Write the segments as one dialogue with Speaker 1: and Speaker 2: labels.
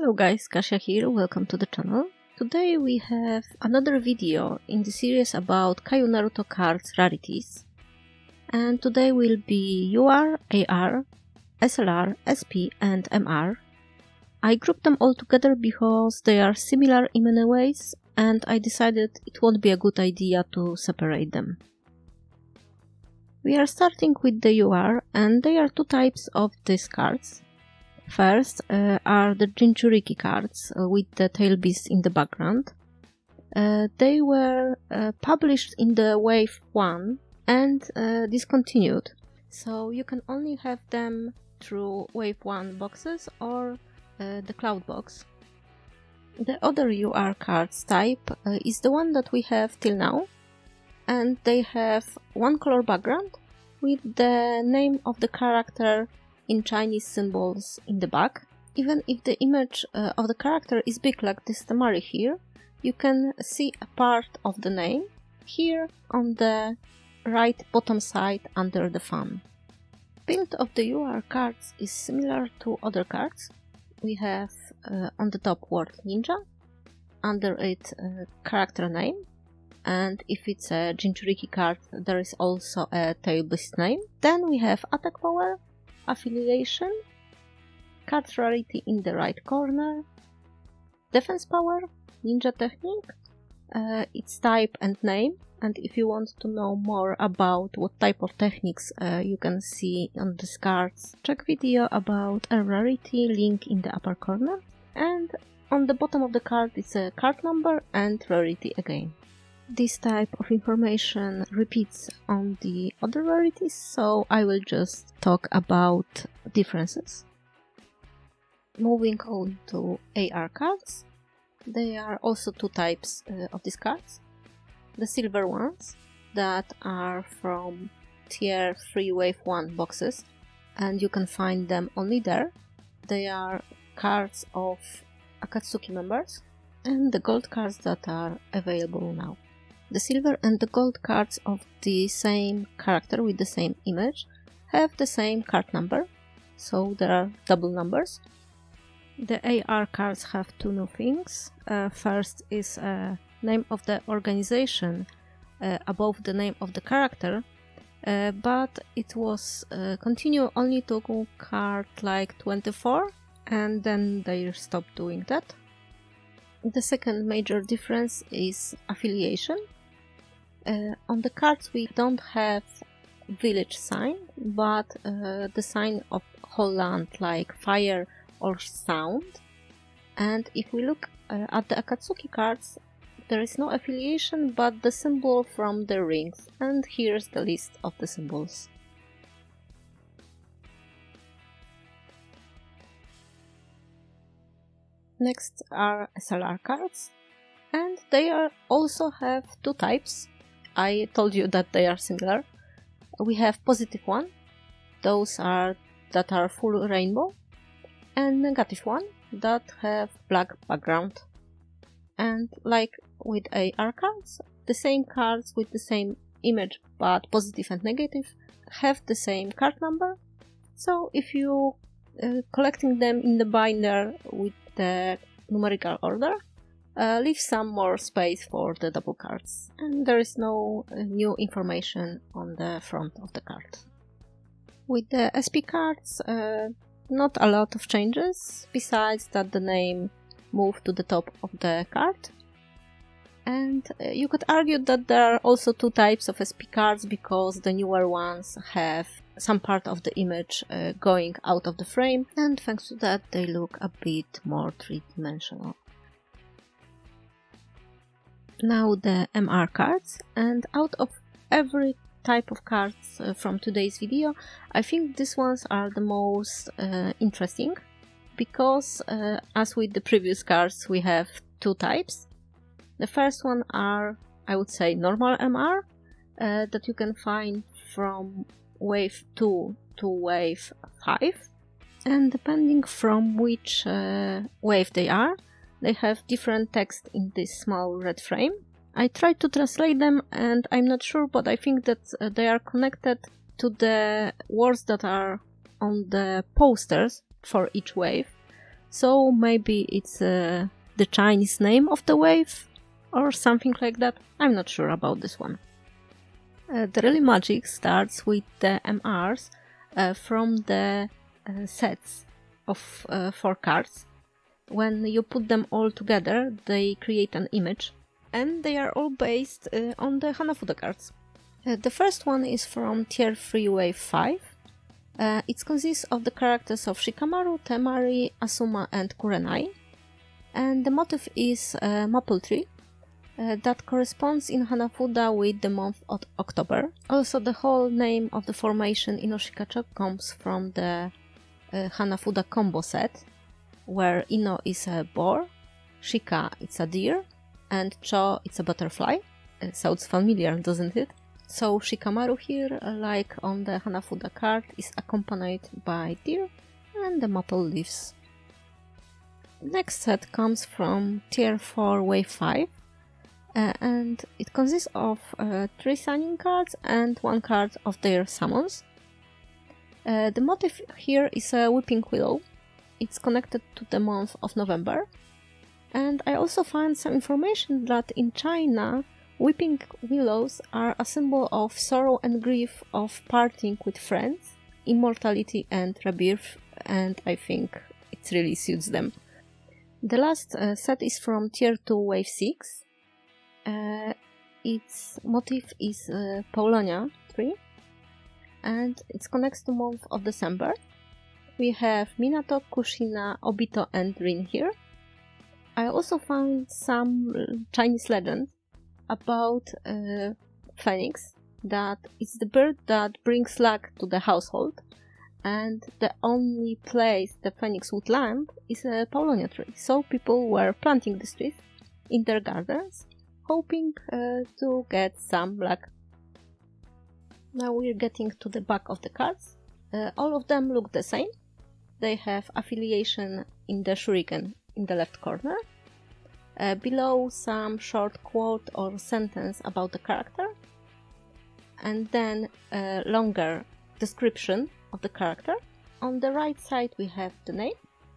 Speaker 1: Hello guys, Kasia here, welcome to the channel. Today we have another video in the series about Kayou Naruto cards rarities. And today will be UR, AR, SLR, SP and MR. I grouped them all together because they are similar in many ways and I decided it won't be a good idea to separate them. We are starting with the UR and there are two types of these cards. First are the Jinchuriki cards with the tail beast in the background. They were published in the Wave 1 and discontinued, so you can only have them through Wave 1 boxes or the Cloud box. The other UR cards type is the one that we have till now, and they have one color background with the name of the character in Chinese symbols in the back. Even if the image of the character is big like this Tamari here, you can see a part of the name here on the right bottom side under the fan. Build of the UR cards is similar to other cards. We have on the top word ninja, under it character name, and if it's a Jinchuriki card there is also a tail beast name. Then we have attack power, affiliation, card rarity in the right corner, defense power, ninja technique, its type and name, and if you want to know more about what type of techniques you can see on these cards, check video about a rarity, link in the upper corner, and on the bottom of the card is a card number and rarity again. This type of information repeats on the other rarities, so I will just talk about differences. Moving on to AR cards, there are also two types of these cards. The silver ones that are from tier 3 wave 1 boxes, and you can find them only there. They are cards of Akatsuki members, and the gold cards that are available now. The silver and the gold cards of the same character with the same image have the same card number, so there are double numbers. The AR cards have two new things. First is name of the organization above the name of the character, but it was continue only to card like 24, and then they stopped doing that. The second major difference is affiliation. On the cards we don't have village sign, but the sign of whole land like fire or sound. And if we look at the Akatsuki cards, there is no affiliation but the symbol from the rings, and here's the list of the symbols. Next are SLR cards, and they also have two types. I told you that they are similar. We have positive one, those are that are full rainbow, and negative one that have black background. And like with AR cards, the same cards with the same image but positive and negative have the same card number. So if you collecting them in the binder with the numerical order, leave some more space for the double cards, and there is no new information on the front of the card. With the SP cards, not a lot of changes, besides that the name moved to the top of the card. And you could argue that there are also two types of SP cards because the newer ones have some part of the image going out of the frame, and thanks to that they look a bit more three-dimensional. Now the MR cards, and out of every type of cards from today's video, I think these ones are the most interesting because as with the previous cards we have two types. The first one are, I would say, normal MR that you can find from wave 2 to wave 5, and depending from which wave they are, they have different text in this small red frame. I tried to translate them and I'm not sure, but I think that they are connected to the words that are on the posters for each wave. so maybe it's the Chinese name of the wave or something like that. I'm not sure about this one. The really magic starts with the MRs from the sets of 4 cards. When you put them all together, they create an image, and they are all based on the Hanafuda cards. The first one is from Tier 3 Wave 5. It consists of the characters of Shikamaru, Temari, Asuma and Kurenai. And the motif is a maple tree that corresponds in Hanafuda with the month of October. Also, the whole name of the formation Inoshikacho comes from the Hanafuda combo set, where Ino is a boar, Shika it's a deer, and Cho it's a butterfly. Sounds familiar, doesn't it? So Shikamaru here, like on the Hanafuda card, is accompanied by deer and the maple leaves. Next set comes from Tier 4 Wave 5, and it consists of 3 signing cards and 1 card of their summons. The motif here is a weeping willow. It's connected to the month of November. And I also found some information that in China, weeping willows are a symbol of sorrow and grief of parting with friends, immortality and rebirth, and I think it really suits them. The last set is from Tier 2 Wave 6. Its motif is Paulonia tree, and it connects to the month of December. We have Minato, Kushina, Obito and Rin here. I also found some Chinese legend about Phoenix, that it's the bird that brings luck to the household, and the only place the Phoenix would land is a Paulonia tree. So people were planting these trees in their gardens, hoping to get some luck. Now we're getting to the back of the cards. All of them look the same. They have affiliation in the shuriken in the left corner. Below, some short quote or sentence about the character, and then a longer description of the character. On the right side we have the name,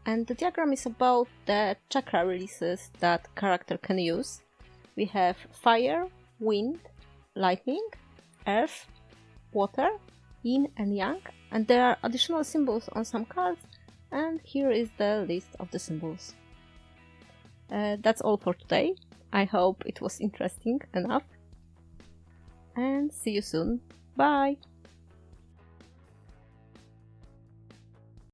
Speaker 1: and the diagram is about the chakra releases that character can use. We have fire, wind, lightning, earth, water, yin and yang, and there are additional symbols on some cards, and here is the list of the symbols. That's all for today. I hope it was interesting enough, and see you soon. Bye!